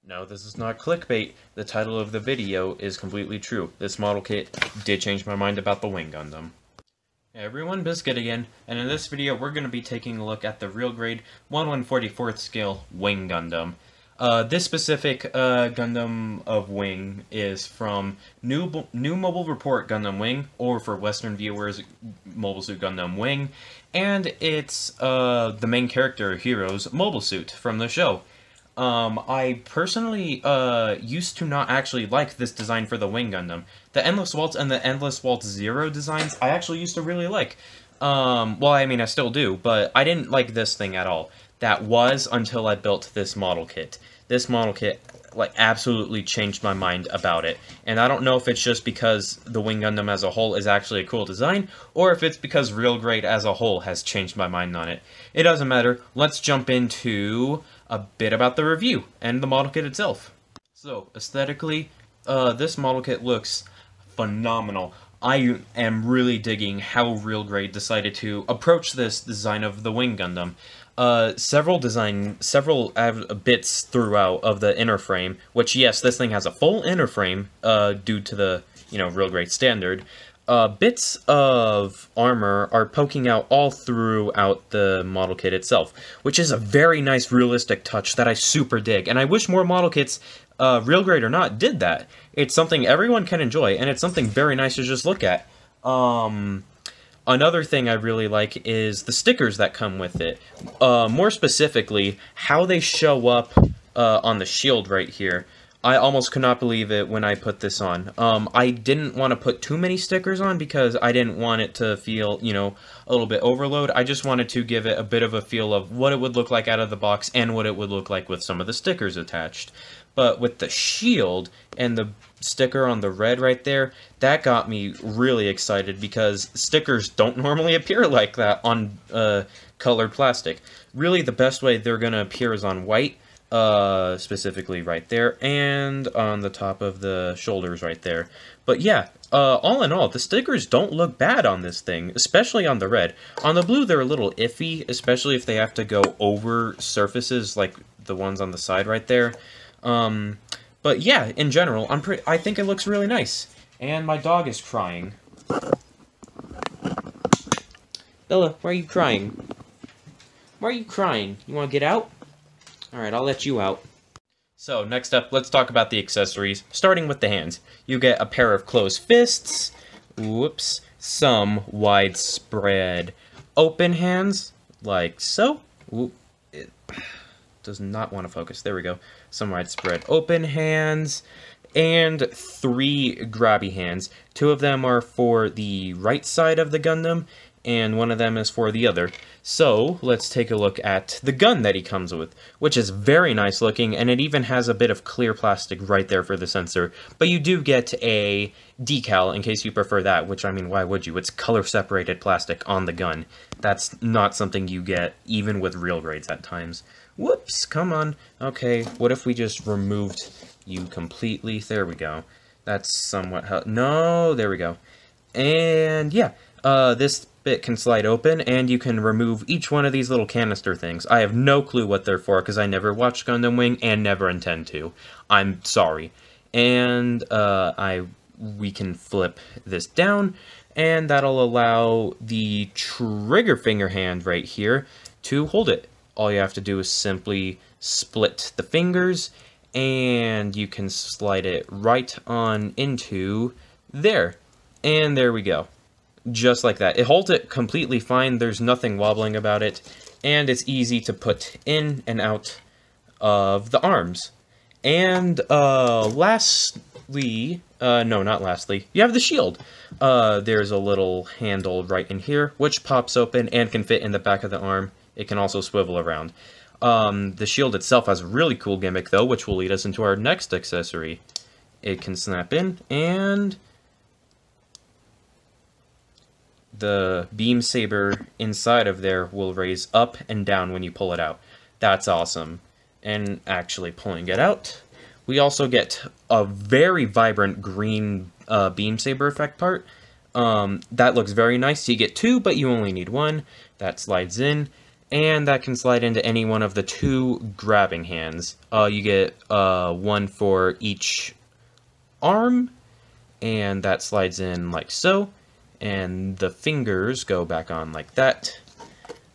No, this is not clickbait. The title of the video is completely true. This model kit did change my mind about the Wing Gundam. Hey everyone, Biscuit again, and in this video we're going to be taking a look at the real grade 1/144th scale Wing Gundam. This specific Gundam of Wing is from New Mobile Report Gundam Wing, or for Western viewers, Mobile Suit Gundam Wing, and it's the main character, Hero's mobile suit from the show. I personally used to not actually like this design for the Wing Gundam. The Endless Waltz and the Endless Waltz Zero designs I actually used to really like. Well, I mean, I still do, but I didn't like this thing at all. That was until I built this model kit. This model kit, like, absolutely changed my mind about it. And I don't know if it's just because the Wing Gundam as a whole is actually a cool design, or if it's because Real Grade as a whole has changed my mind on it. It doesn't matter. Let's jump into a bit about the review and the model kit itself. So, aesthetically, this model kit looks phenomenal. I am really digging how Real Grade decided to approach this design of the Wing Gundam. Several bits throughout of the inner frame, which, yes, this thing has a full inner frame, due to the, Real Grade standard. Bits of armor are poking out all throughout the model kit itself, which is a very nice realistic touch that I super dig, and I wish more model kits, Real Grade or not, did that. It's something everyone can enjoy, and it's something very nice to just look at. Another thing I really like is the stickers that come with it. More specifically, how they show up on the shield right here. I almost could not believe it when I put this on. I didn't want to put too many stickers on because I didn't want it to feel, a little bit overload. I just wanted to give it a bit of a feel of what it would look like out of the box and what it would look like with some of the stickers attached. But with the shield and the sticker on the red right there, that got me really excited because stickers don't normally appear like that on colored plastic. Really, the best way they're going to appear is on white. Specifically right there, and on the top of the shoulders right there. But yeah, all in all, the stickers don't look bad on this thing, especially on the red. On the blue, they're a little iffy, especially if they have to go over surfaces like the ones on the side right there. But yeah, in general, I think it looks really nice. And my dog is crying. Bella, why are you crying? Why are you crying? You want to get out? Alright, I'll let you out. So, next up, let's talk about the accessories, starting with the hands. You get a pair of closed fists, whoops, some widespread open hands, like so. Whoop, it does not want to focus, there we go. Some widespread open hands, and 3 grabby hands. 2 of them are for the right side of the Gundam, and 1 of them is for the other. So, let's take a look at the gun that he comes with, which is very nice looking, and it even has a bit of clear plastic right there for the sensor. But you do get a decal in case you prefer that, which, I mean, why would you? It's color-separated plastic on the gun. That's not something you get even with real grades at times. Whoops, come on. Okay, what if we just removed you completely? There we go. That's somewhat... No, there we go. And, yeah, this bit can slide open, and you can remove each one of these little canister things. I have no clue what they're for, because I never watched Gundam Wing, and never intend to. I'm sorry. And, we can flip this down, and that'll allow the trigger finger hand right here to hold it. All you have to do is simply split the fingers, and you can slide it right on into there. And there we go. Just like that. It holds it completely fine, there's nothing wobbling about it, and it's easy to put in and out of the arms. And, lastly, no, not lastly, you have the shield. There's a little handle right in here, which pops open and can fit in the back of the arm. It can also swivel around. The shield itself has a really cool gimmick, though, which will lead us into our next accessory. It can snap in, and the beam saber inside of there will raise up and down when you pull it out. That's awesome. And actually pulling it out, we also get a very vibrant green beam saber effect part. That looks very nice. You get 2, but you only need 1. That slides in. and that can slide into any one of the 2 grabbing hands. You get one for each arm, and that slides in like so, and the fingers go back on like that.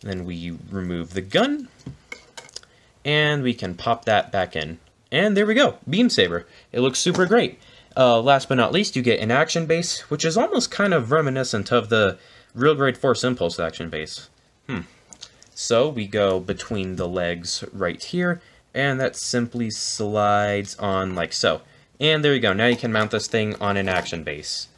Then we remove the gun, and we can pop that back in. And there we go, Beam Saber. It looks super great. Last but not least, you get an action base, which is almost kind of reminiscent of the Real Grade Force Impulse action base. So we go between the legs right here, and that simply slides on like so. And there you go, now you can mount this thing on an action base.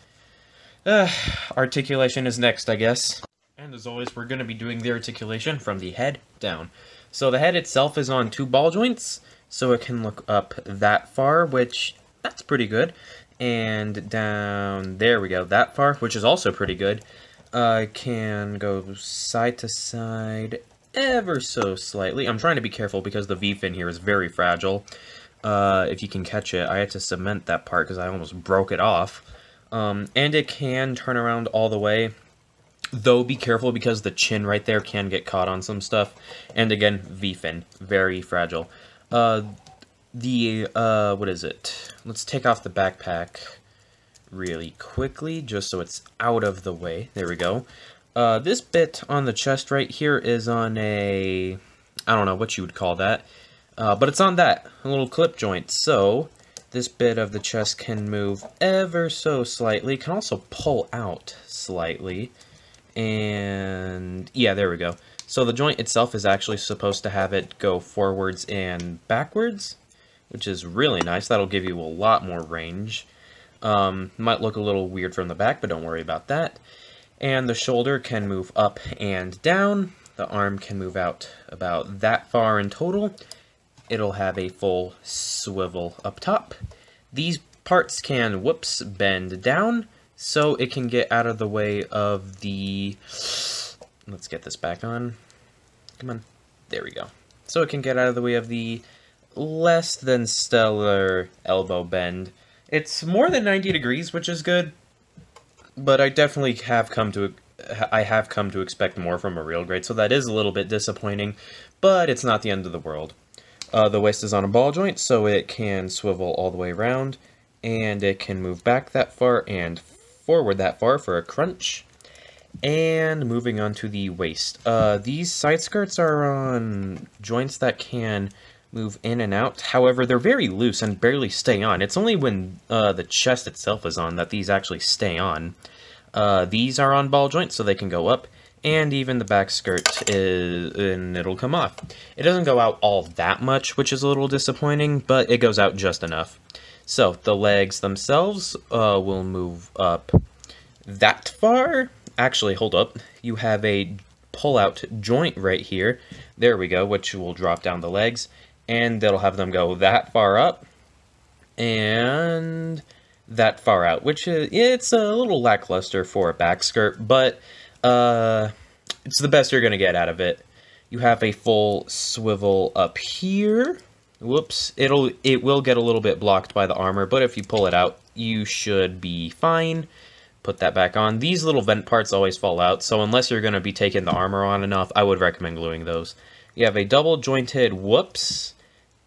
Articulation is next, I guess. And as always, we're going to be doing the articulation from the head down. So the head itself is on 2 ball joints, so it can look up that far, which, that's pretty good. And down, there we go, that far, which is also pretty good. Can go side to side ever so slightly. I'm trying to be careful because the V-fin here is very fragile. If you can catch it, I had to cement that part because I almost broke it off. And it can turn around all the way, though be careful because the chin right there can get caught on some stuff. And again, V-fin, very fragile. What is it? Let's take off the backpack really quickly, just so it's out of the way. There we go. This bit on the chest right here is on a, I don't know what you would call that, but it's on that, a little clip joint, so this bit of the chest can move ever so slightly, can also pull out slightly, and yeah, there we go. So the joint itself is actually supposed to have it go forwards and backwards, which is really nice. That'll give you a lot more range. Might look a little weird from the back, but don't worry about that. And the shoulder can move up and down. The arm can move out about that far in total. It'll have a full swivel up top. These parts can, whoops, bend down, so it can get out of the way of the... Let's get this back on. Come on. There we go. So it can get out of the way of the less than stellar elbow bend. It's more than 90 degrees, which is good, but I definitely have come to expect more from a real grade, so that is a little bit disappointing, but it's not the end of the world. The waist is on a ball joint, so it can swivel all the way around, and it can move back that far and forward that far for a crunch. And moving on to the waist. These side skirts are on joints that can move in and out. However, they're very loose and barely stay on. It's only when the chest itself is on that these actually stay on. These are on ball joints, so they can go up, and even the back skirt is, and it'll come off. It doesn't go out all that much, which is a little disappointing, but it goes out just enough. So the legs themselves will move up that far. Actually, hold up. You have a pull-out joint right here. There we go, which will drop down the legs, and that'll have them go that far up and that far out, which is, it's a little lackluster for a back skirt, but it's the best you're going to get out of it. You have a full swivel up here. Whoops, it will get a little bit blocked by the armor, but if you pull it out, you should be fine. Put that back on. These little vent parts always fall out, so unless you're going to be taking the armor on enough, I would recommend gluing those. You have a double jointed, whoops.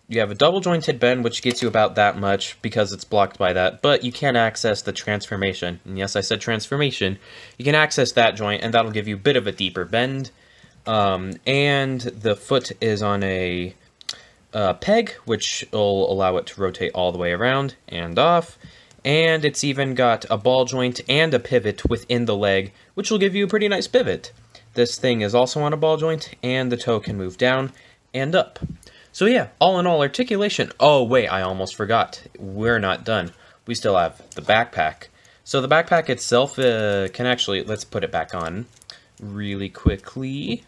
You have a double jointed bend, which gets you about that much because it's blocked by that, but you can't access the transformation. And yes, I said transformation. You can access that joint, and that'll give you a bit of a deeper bend. And the foot is on a peg, which will allow it to rotate all the way around and off. And it's even got a ball joint and a pivot within the leg, which will give you a pretty nice pivot. This thing is also on a ball joint, and the toe can move down and up. So yeah, all in all, articulation. Oh wait, I almost forgot. We're not done. We still have the backpack. So the backpack itself can actually, let's put it back on really quickly.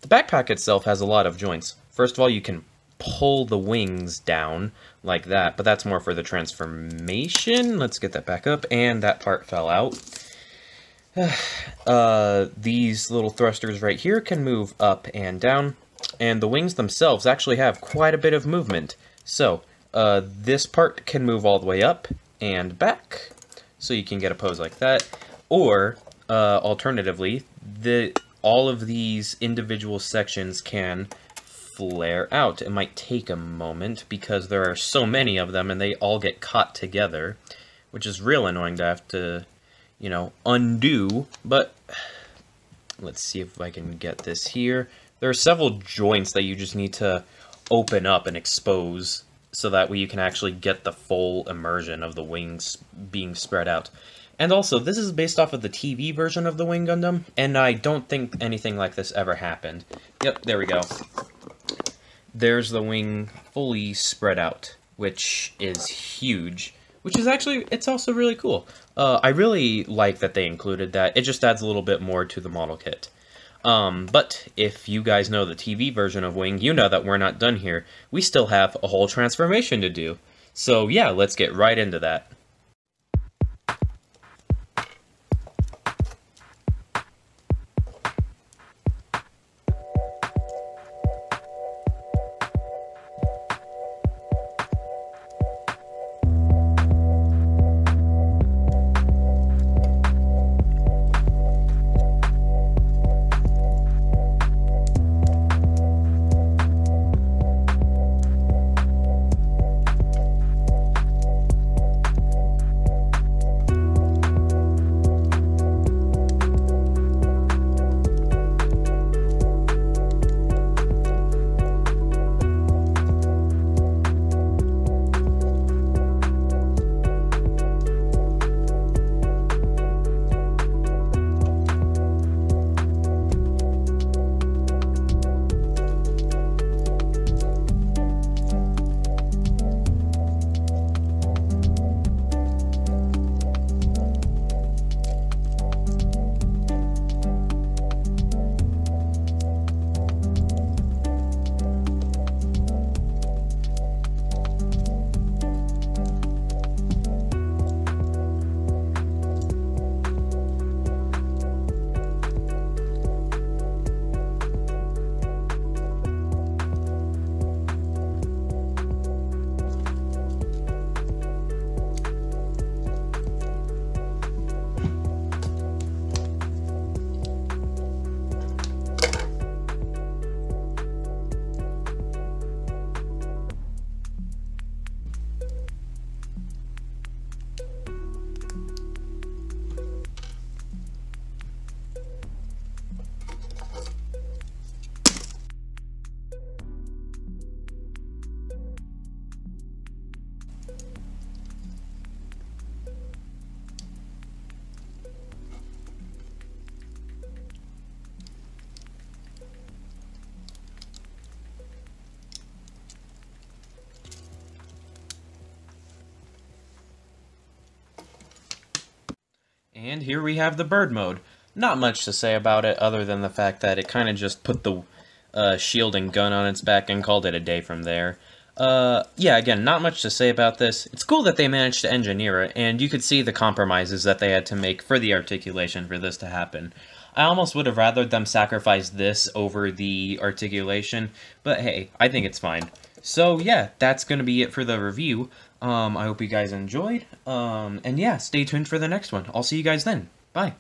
The backpack itself has a lot of joints. First of all, you can pull the wings down like that, but that's more for the transformation. Let's get that back up, and that part fell out. These little thrusters right here can move up and down, and the wings themselves actually have quite a bit of movement. So this part can move all the way up and back, so you can get a pose like that, or alternatively, all of these individual sections can flare out. It might take a moment because there are so many of them and they all get caught together, which is real annoying to have to, you know, undo. But let's see if I can get this here. There are several joints that you just need to open up and expose so that way you can actually get the full immersion of the wings being spread out. And also, this is based off of the TV version of the Wing Gundam, and I don't think anything like this ever happened. Yep, there we go. There's the wing fully spread out, which is huge. Which is actually, it's also really cool. I really like that they included that. It just adds a little bit more to the model kit. But if you guys know the TV version of Wing, you know that we're not done here. We still have a whole transformation to do. So yeah, let's get right into that. And here we have the bird mode. Not much to say about it other than the fact that it kind of just put the shield and gun on its back and called it a day from there. Yeah, again, not much to say about this. It's cool that they managed to engineer it, and you could see the compromises that they had to make for the articulation for this to happen. I almost would have rather them sacrifice this over the articulation, but hey, I think it's fine. So yeah, that's going to be it for the review. I hope you guys enjoyed, and yeah, stay tuned for the next one. I'll see you guys then. Bye.